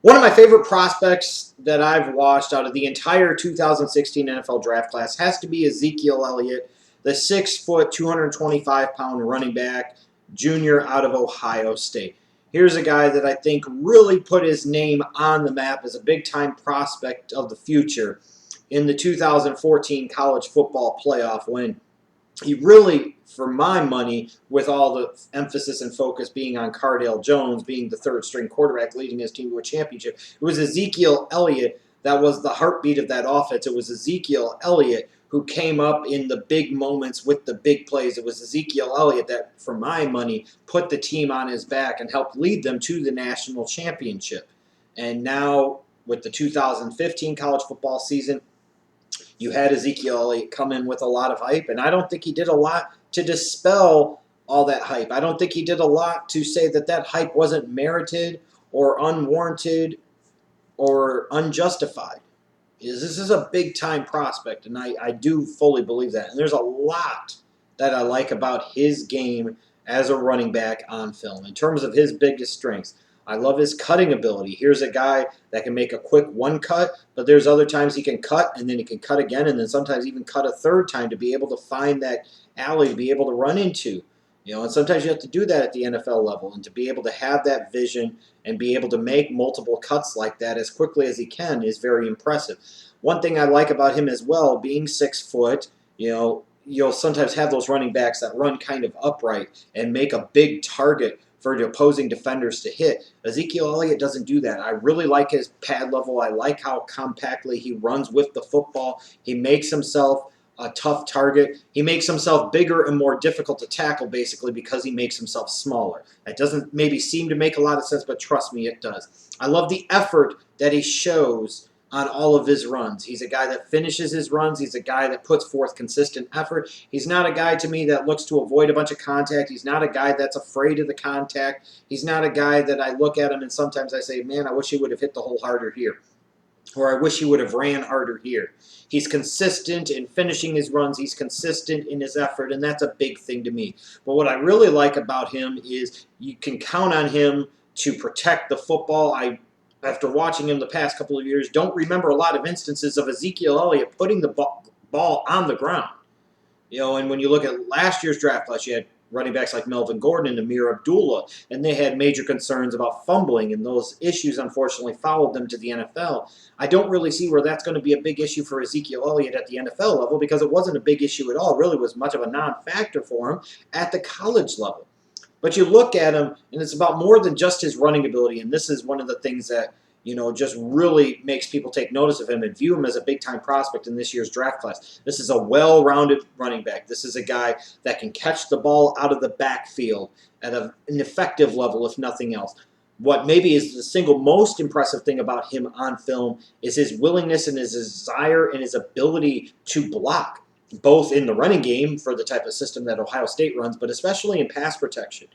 One of my favorite prospects that I've watched out of the entire 2016 NFL draft class has to be Ezekiel Elliott, the 6 foot, 225-pound running back, junior out of Ohio State. Here's a guy that I think really put his name on the map as a big-time prospect of the future in the 2014 college football playoff when he really, for my money, with all the emphasis and focus being on Cardale Jones being the third string quarterback leading his team to a championship, it was Ezekiel Elliott that was the heartbeat of that offense. It was Ezekiel Elliott who came up in the big moments with the big plays. It was Ezekiel Elliott that, for my money, put the team on his back and helped lead them to the national championship. And now, with the 2015 college football season, you had Ezekiel Elliott come in with a lot of hype, and I don't think he did a lot to dispel all that hype. I don't think he did a lot to say that that hype wasn't merited or unwarranted or unjustified. This is a big-time prospect, and I do fully believe that. And there's a lot that I like about his game as a running back on film in terms of his biggest strengths. I love his cutting ability. Here's a guy that can make a quick one cut, but there's other times he can cut, and then he can cut again, and then sometimes even cut a third time to be able to find that alley to be able to run into. And sometimes you have to do that at the NFL level, and to be able to have that vision and be able to make multiple cuts like that as quickly as he can is very impressive. One thing I like about him as well, being 6 foot, you'll sometimes have those running backs that run kind of upright and make a big target for the opposing defenders to hit. Ezekiel Elliott doesn't do that. I really like his pad level. I like how compactly he runs with the football. He makes himself a tough target. He makes himself bigger and more difficult to tackle, basically, because he makes himself smaller. That doesn't maybe seem to make a lot of sense, but trust me, it does. I love the effort that he shows on all of his runs. He's a guy that finishes his runs. He's a guy that puts forth consistent effort. He's not a guy, to me, that looks to avoid a bunch of contact. He's not a guy that's afraid of the contact. He's not a guy that I look at him and sometimes I say, man, I wish he would have hit the hole harder here, or I wish he would have ran harder here. He's consistent in finishing his runs. He's consistent in his effort, and that's a big thing to me. But what I really like about him is you can count on him to protect the football. After watching him the past couple of years, don't remember a lot of instances of Ezekiel Elliott putting the ball on the ground. And when you look at last year's draft class, you had running backs like Melvin Gordon and Amir Abdullah, and they had major concerns about fumbling, and those issues unfortunately followed them to the NFL. I don't really see where that's going to be a big issue for Ezekiel Elliott at the NFL level, because it wasn't a big issue at all. It really was much of a non-factor for him at the college level. But you look at him, and it's about more than just his running ability, and this is one of the things that just really makes people take notice of him and view him as a big-time prospect in this year's draft class. This is a well-rounded running back. This is a guy that can catch the ball out of the backfield at an effective level, if nothing else. What maybe is the single most impressive thing about him on film is his willingness and his desire and his ability to block, both in the running game for the type of system that Ohio State runs, but especially in pass protection.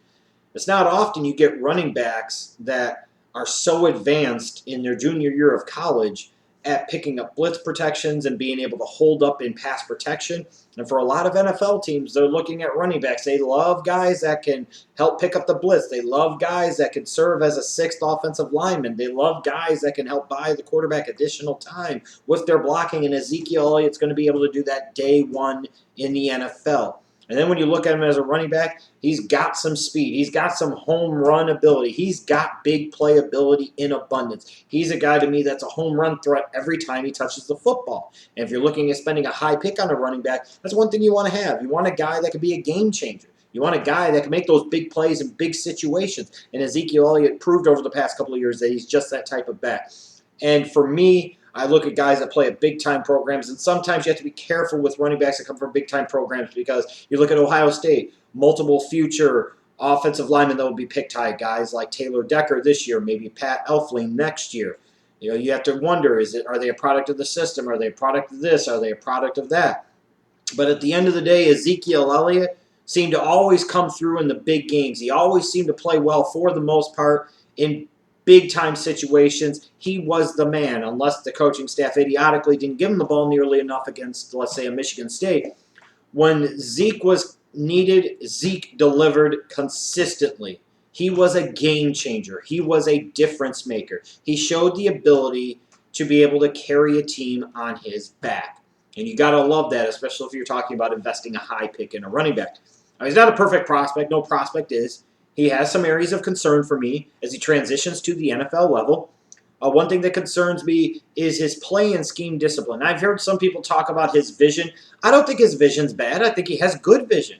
It's not often you get running backs that are so advanced in their junior year of college at picking up blitz protections and being able to hold up in pass protection. And for a lot of NFL teams, they're looking at running backs. They love guys that can help pick up the blitz. They love guys that can serve as a sixth offensive lineman. They love guys that can help buy the quarterback additional time with their blocking, and Ezekiel Elliott's going to be able to do that day one in the NFL. And then when you look at him as a running back, he's got some speed. He's got some home run ability. He's got big play ability in abundance. He's a guy to me that's a home run threat every time he touches the football. And if you're looking at spending a high pick on a running back, that's one thing you want to have. You want a guy that can be a game changer. You want a guy that can make those big plays in big situations. And Ezekiel Elliott proved over the past couple of years that he's just that type of back. And for me, I look at guys that play at big-time programs, and sometimes you have to be careful with running backs that come from big-time programs, because you look at Ohio State, multiple future offensive linemen that will be picked high, guys like Taylor Decker this year, maybe Pat Elflein next year. You have to wonder, are they a product of the system? Are they a product of this? Are they a product of that? But at the end of the day, Ezekiel Elliott seemed to always come through in the big games. He always seemed to play well for the most part in big-time situations. He was the man, unless the coaching staff idiotically didn't give him the ball nearly enough against, let's say, a Michigan State. When Zeke was needed, Zeke delivered consistently. He was a game changer. He was a difference maker. He showed the ability to be able to carry a team on his back. And you got to love that, especially if you're talking about investing a high pick in a running back. Now, he's not a perfect prospect. No prospect is. He has some areas of concern for me as he transitions to the NFL level. One thing that concerns me is his play and scheme discipline. I've heard some people talk about his vision. I don't think his vision's bad. I think he has good vision.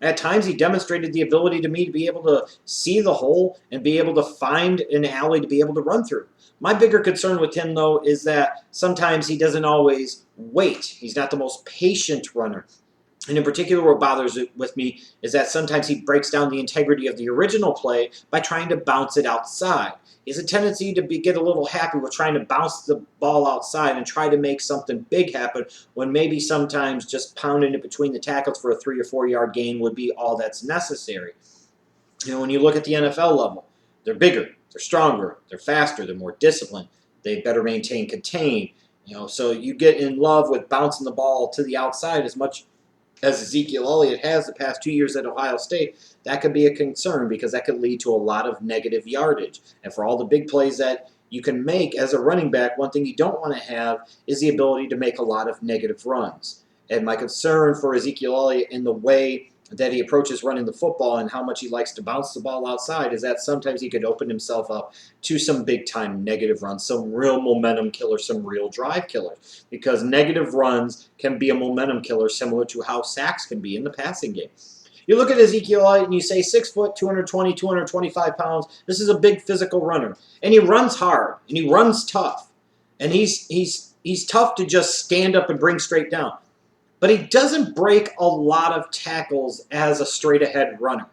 At times, he demonstrated the ability to me to be able to see the hole and be able to find an alley to be able to run through. My bigger concern with him, though, is that sometimes he doesn't always wait. He's not the most patient runner. And in particular, what bothers it with me is that sometimes he breaks down the integrity of the original play by trying to bounce it outside. He has a tendency to get a little happy with trying to bounce the ball outside and try to make something big happen when maybe sometimes just pounding it between the tackles for a 3 or 4 yard gain would be all that's necessary. When you look at the NFL level, they're bigger, they're stronger, they're faster, they're more disciplined, they better maintain contain. So you get in love with bouncing the ball to the outside as much as Ezekiel Elliott has the past 2 years at Ohio State. That could be a concern because that could lead to a lot of negative yardage. And for all the big plays that you can make as a running back, one thing you don't want to have is the ability to make a lot of negative runs. And my concern for Ezekiel Elliott in the way that he approaches running the football and how much he likes to bounce the ball outside is that sometimes he could open himself up to some big-time negative runs, some real momentum killers, some real drive killers. Because negative runs can be a momentum killer similar to how sacks can be in the passing game. You look at Ezekiel Elliott and you say 6 foot, 220, 225 pounds. This is a big physical runner. And he runs hard, and he runs tough. And he's tough to just stand up and bring straight down. But he doesn't break a lot of tackles as a straight-ahead runner.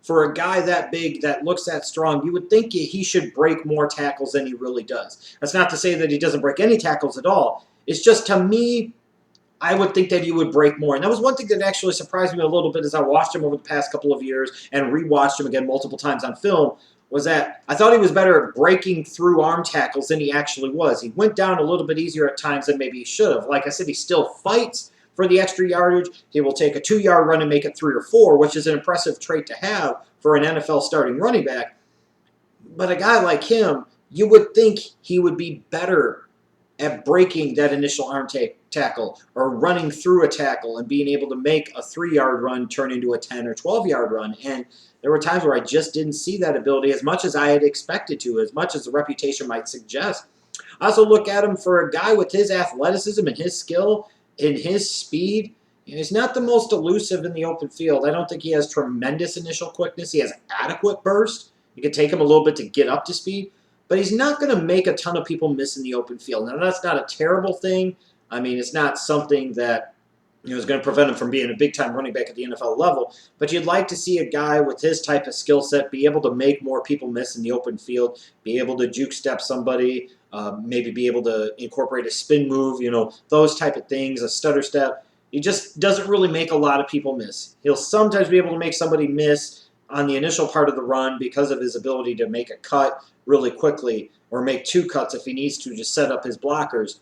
For a guy that big, that looks that strong, you would think he should break more tackles than he really does. That's not to say that he doesn't break any tackles at all. It's just, to me, I would think that he would break more. And that was one thing that actually surprised me a little bit as I watched him over the past couple of years and rewatched him again multiple times on film, was that I thought he was better at breaking through arm tackles than he actually was. He went down a little bit easier at times than maybe he should have. Like I said, he still fights for the extra yardage. He will take a 2-yard run and make it 3 or 4, which is an impressive trait to have for an NFL starting running back. But a guy like him, you would think he would be better at breaking that initial arm tackle or running through a tackle and being able to make a 3-yard run turn into a 10 or 12-yard run. And there were times where I just didn't see that ability as much as I had expected to, as much as the reputation might suggest. I also look at him for a guy with his athleticism and his skill and his speed. He's not the most elusive in the open field. I don't think he has tremendous initial quickness. He has adequate burst. It could take him a little bit to get up to speed. But he's not going to make a ton of people miss in the open field. Now, that's not a terrible thing. I mean, it's not something that is going to prevent him from being a big-time running back at the NFL level. But you'd like to see a guy with his type of skill set be able to make more people miss in the open field, be able to juke step somebody, maybe be able to incorporate a spin move, those type of things, a stutter step. He just doesn't really make a lot of people miss. He'll sometimes be able to make somebody miss on the initial part of the run because of his ability to make a cut really quickly or make 2 cuts if he needs to just set up his blockers.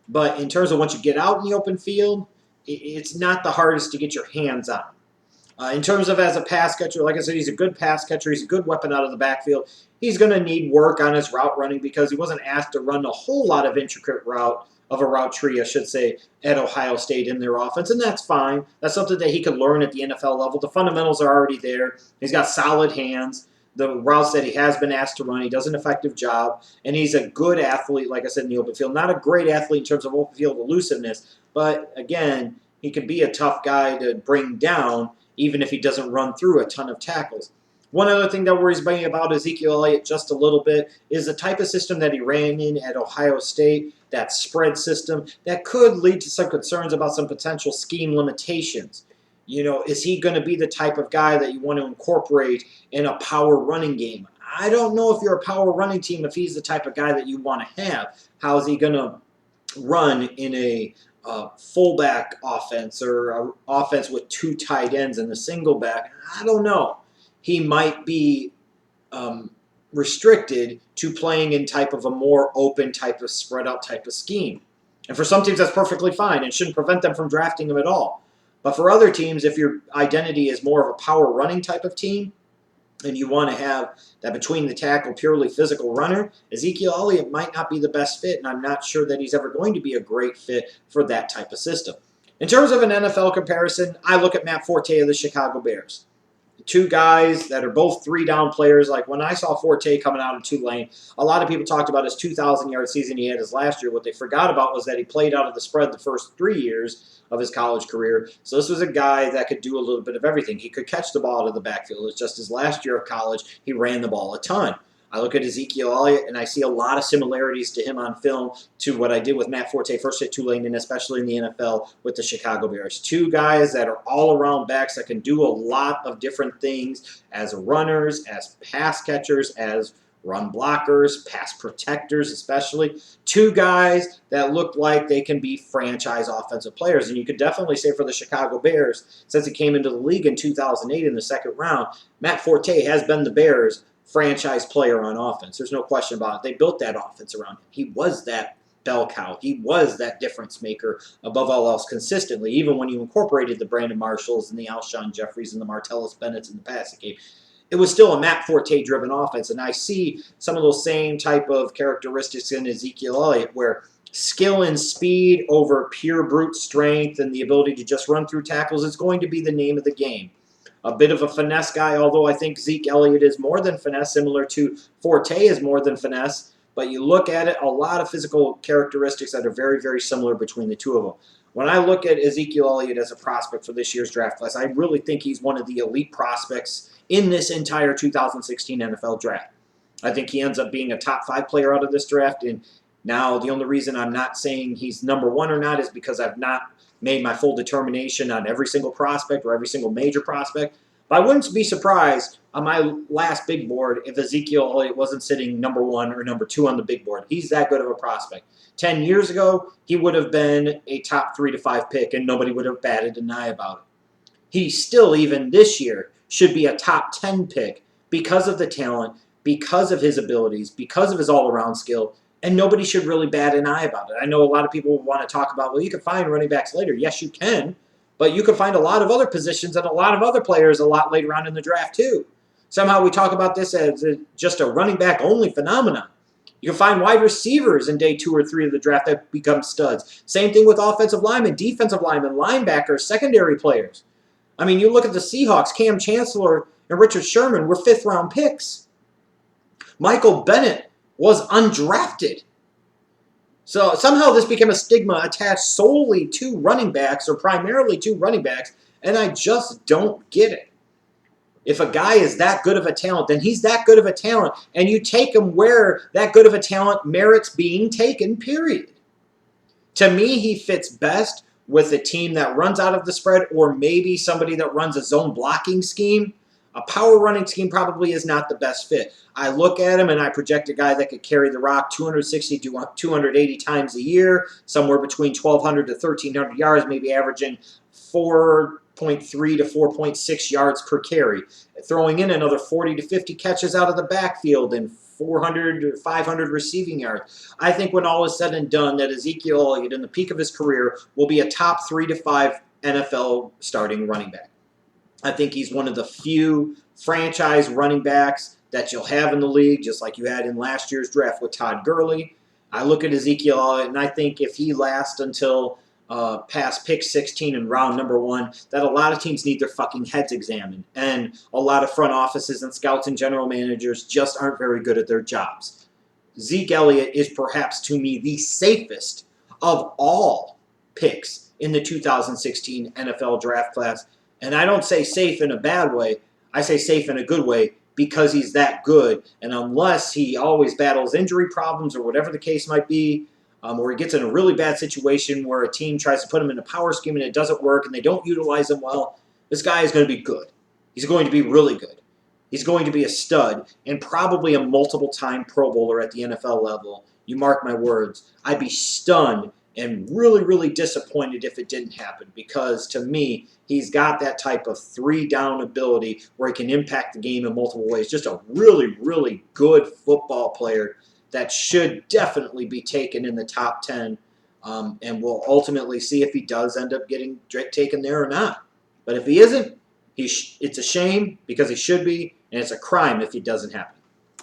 But in terms of once you get out in the open field, it's not the hardest to get your hands on. In terms of as a pass catcher, like I said, he's a good pass catcher. He's a good weapon out of the backfield. He's going to need work on his route running because he wasn't asked to run a whole lot of intricate route tree, I should say, at Ohio State in their offense, and that's fine. That's something that he could learn at the NFL level. The fundamentals are already there. He's got solid hands. The routes that he has been asked to run, he does an effective job, and he's a good athlete, like I said, in the open field. Not a great athlete in terms of open field elusiveness, but again, he can be a tough guy to bring down even if he doesn't run through a ton of tackles. One other thing that worries me about Ezekiel Elliott just a little bit is the type of system that he ran in at Ohio State, that spread system, that could lead to some concerns about some potential scheme limitations. Is he going to be the type of guy that you want to incorporate in a power running game? I don't know if you're a power running team if he's the type of guy that you want to have. How is he going to run in a fullback offense or an offense with 2 tight ends and a single back? I don't know. He might be restricted to playing in type of a more open type of spread out type of scheme. And for some teams, that's perfectly fine and shouldn't prevent them from drafting him at all. But for other teams, if your identity is more of a power running type of team, and you want to have that between the tackle, purely physical runner, Ezekiel Elliott might not be the best fit, and I'm not sure that he's ever going to be a great fit for that type of system. In terms of an NFL comparison, I look at Matt Forte of the Chicago Bears. Two guys that are both three-down players. Like when I saw Forte coming out of Tulane, a lot of people talked about his 2,000-yard season he had his last year. What they forgot about was that he played out of the spread the first 3 years of his college career. So this was a guy that could do a little bit of everything. He could catch the ball out of the backfield. It's just his last year of college, he ran the ball a ton. I look at Ezekiel Elliott, and I see a lot of similarities to him on film to what I did with Matt Forte first at Tulane and especially in the NFL with the Chicago Bears. Two guys that are all-around backs that can do a lot of different things as runners, as pass catchers, as run blockers, pass protectors especially. Two guys that look like they can be franchise offensive players. And you could definitely say for the Chicago Bears, since he came into the league in 2008 in the second round, Matt Forte has been the Bears' franchise player on offense. There's no question about it. They built that offense around him. He was that bell cow. He was that difference maker above all else consistently, even when you incorporated the Brandon Marshalls and the Alshon Jeffries and the Martellus Bennett's in the passing game. It was still a Matt Forte-driven offense, and I see some of those same type of characteristics in Ezekiel Elliott, where skill and speed over pure brute strength and the ability to just run through tackles is going to be the name of the game. A bit of a finesse guy, although I think Zeke Elliott is more than finesse, similar to Forte is more than finesse. But you look at it, a lot of physical characteristics that are very, very similar between the two of them. When I look at Ezekiel Elliott as a prospect for this year's draft class, I really think he's one of the elite prospects in this entire 2016 NFL draft. I think he ends up being a top 5 player out of this draft. And now the only reason I'm not saying he's number 1 or not is because I've not made my full determination on every single prospect or every single major prospect. But I wouldn't be surprised on my last big board if Ezekiel Elliott wasn't sitting number 1 or number 2 on the big board. He's that good of a prospect. 10 years ago, he would have been a top 3 to 5 pick, and nobody would have batted an eye about it. He still, even this year, should be a top 10 pick because of the talent, because of his abilities, because of his all-around skill, and nobody should really bat an eye about it. I know a lot of people want to talk about, well, you can find running backs later. Yes, you can. But you can find a lot of other positions and a lot of other players a lot later on in the draft, too. Somehow we talk about this as just a running back-only phenomenon. You can find wide receivers in day 2 or 3 of the draft that become studs. Same thing with offensive linemen, defensive linemen, linebackers, secondary players. I mean, you look at the Seahawks, Cam Chancellor and Richard Sherman were 5th-round picks. Michael Bennett was undrafted. So somehow this became a stigma attached solely to running backs or primarily to running backs, and I just don't get it. If a guy is that good of a talent, then he's that good of a talent, and you take him where that good of a talent merits being taken, period. To me, he fits best with a team that runs out of the spread or maybe somebody that runs a zone blocking scheme. A power running scheme probably is not the best fit. I look at him and I project a guy that could carry the rock 260 to 280 times a year, somewhere between 1,200 to 1,300 yards, maybe averaging 4.3 to 4.6 yards per carry. Throwing in another 40 to 50 catches out of the backfield and 400 to 500 receiving yards. I think when all is said and done, that Ezekiel Elliott, in the peak of his career, will be a top 3 to 5 NFL starting running back. I think he's one of the few franchise running backs that you'll have in the league, just like you had in last year's draft with Todd Gurley. I look at Ezekiel Elliott, and I think if he lasts until past pick 16 in round number 1, that a lot of teams need their fucking heads examined. And a lot of front offices and scouts and general managers just aren't very good at their jobs. Zeke Elliott is perhaps, to me, the safest of all picks in the 2016 NFL draft class. And I don't say safe in a bad way. I say safe in a good way because he's that good. And unless he always battles injury problems or whatever the case might be, or he gets in a really bad situation where a team tries to put him in a power scheme and it doesn't work and they don't utilize him well, this guy is going to be good. He's going to be really good. He's going to be a stud and probably a multiple-time Pro Bowler at the NFL level. You mark my words. I'd be stunned and really, really disappointed if it didn't happen because, to me, he's got that type of 3-down ability where he can impact the game in multiple ways. Just a really, really good football player that should definitely be taken in the top 10, and we'll ultimately see if he does end up getting taken there or not. But if he isn't, it's a shame because he should be, and it's a crime if it doesn't happen.